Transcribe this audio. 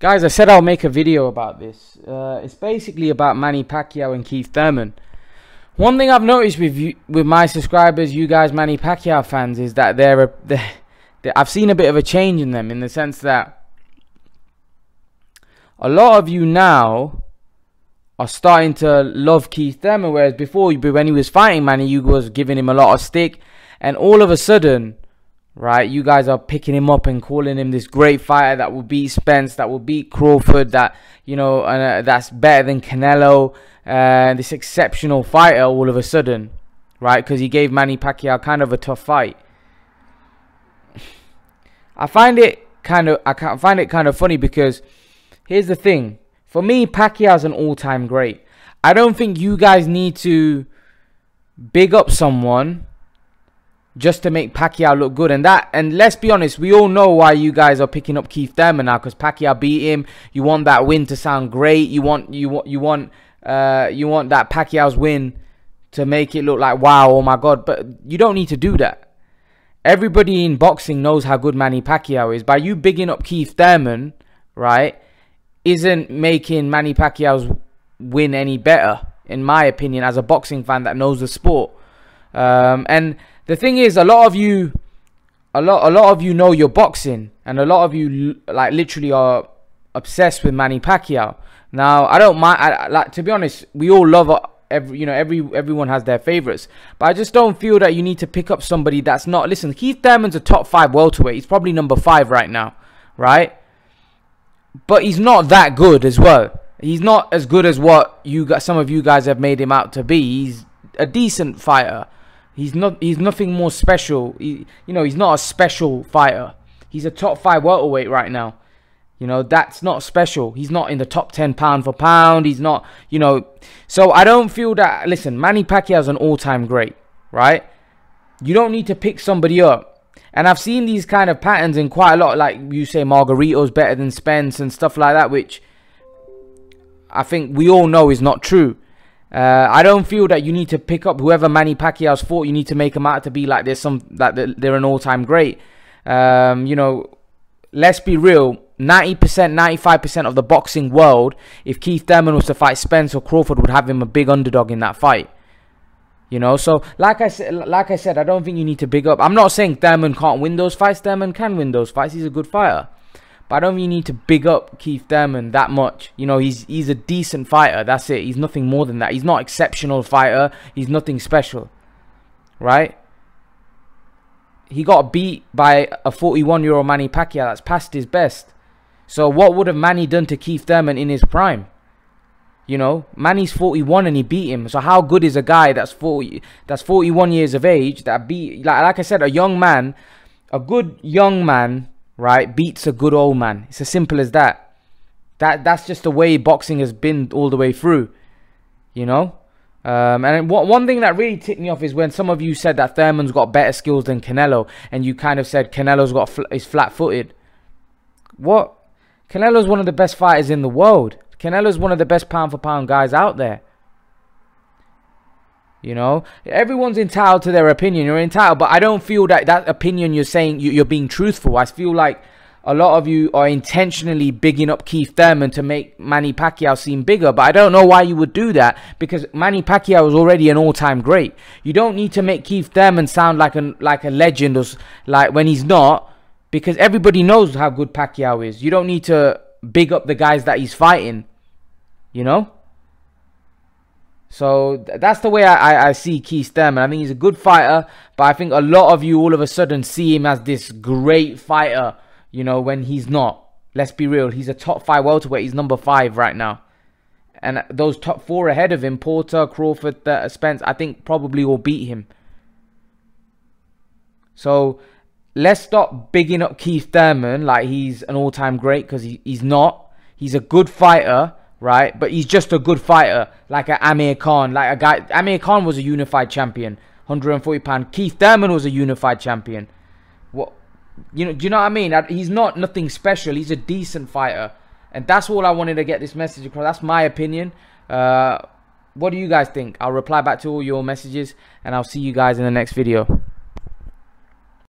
Guys, I said I'll make a video about this. It's basically about Manny Pacquiao and Keith Thurman. One thing I've noticed with my subscribers, you guys Manny Pacquiao fans, is that I've seen a bit of a change in them, in the sense that a lot of you now are starting to love Keith Thurman, whereas before, when he was fighting Manny, you was giving him a lot of stick, and all of a sudden, right, you guys are picking him up and calling him this great fighter that will beat Spence, that will beat Crawford, that, you know, that's better than Canelo, this exceptional fighter all of a sudden, right, because he gave Manny Pacquiao kind of a tough fight. I find it kind of funny, because here's the thing. For me, Pacquiao's an all-time great. I don't think you guys need to big up someone just to make Pacquiao look good. And let's be honest, we all know why you guys are picking up Keith Thurman now, because Pacquiao beat him. You want that win to sound great. You want that Pacquiao's win to make it look like, wow, oh my god. But you don't need to do that. Everybody in boxing knows how good Manny Pacquiao is. By you bigging up Keith Thurman, right, isn't making Manny Pacquiao's win any better, in my opinion, as a boxing fan that knows the sport. And the thing is, a lot of you know your boxing, and a lot of you like literally are obsessed with Manny Pacquiao. Now, I don't mind. Like, to be honest, we all love everyone has their favorites, but I just don't feel that you need to pick up somebody that's not. Listen, Keith Thurman's a top 5 welterweight. He's probably number 5 right now, right? But he's not that good as well. He's not as good as what some of you guys have made him out to be. He's a decent fighter. He's nothing more special. He's not a special fighter. He's a top 5 welterweight right now. You know, that's not special. He's not in the top 10 pound for pound. He's not, you know. So I don't feel that. Listen, Manny Pacquiao's an all-time great, right? You don't need to pick somebody up. And I've seen these kind of patterns in quite a lot. Like, you say Margarito's better than Spence and stuff like that, which I think we all know is not true. I don't feel that you need to pick up whoever Manny Pacquiao's fought. You need to make them out to be like they're an all-time great. You know, let's be real. 90%, 95% of the boxing world, if Keith Thurman was to fight Spence or Crawford, would have him a big underdog in that fight. You know, so like I said, I don't think you need to big up. I'm not saying Thurman can't win those fights. Thurman can win those fights. He's a good fighter. But I don't think you need to big up Keith Thurman that much. You know, he's a decent fighter. That's it. He's nothing more than that. He's not exceptional fighter. He's nothing special. Right? He got beat by a 41-year-old Manny Pacquiao that's past his best. So what would have Manny done to Keith Thurman in his prime? You know, Manny's 41 and he beat him. So how good is a guy that's 41 years of age that beat, like I said, a good young man, right, beats a good old man. It's as simple as that. That's just the way boxing has been all the way through. You know? And one thing that really ticked me off is when some of you said that Thurman's got better skills than Canelo, and you kind of said Canelo's is flat-footed. What? Canelo's one of the best fighters in the world. Canelo's one of the best pound-for-pound guys out there. You know, everyone's entitled to their opinion. You're entitled, but I don't feel that opinion you're saying you're being truthful. I feel like a lot of you are intentionally bigging up Keith Thurman to make Manny Pacquiao seem bigger, but I don't know why you would do that, because Manny Pacquiao is already an all-time great. You don't need to make Keith Thurman sound like a legend, or like when he's not, because everybody knows how good Pacquiao is. You don't need to big up the guys that he's fighting, you know? So that's the way I see Keith Thurman. I think he's a good fighter, but I think a lot of you all of a sudden see him as this great fighter, you know, when he's not. Let's be real. He's a top 5 welterweight. He's number 5 right now. And those top 4 ahead of him, Porter, Crawford, Spence, I think probably will beat him. So let's stop bigging up Keith Thurman like he's an all-time great, because he's not. He's a good fighter, right? But he's just a good fighter, like an Amir Khan. Like a guy, Amir Khan was a unified champion, 140 pound. Keith Thurman was a unified champion. What, you know? Do you know what I mean? He's not nothing special. He's a decent fighter, and that's all I wanted to get this message across. That's my opinion. What do you guys think? I'll reply back to all your messages, and I'll see you guys in the next video.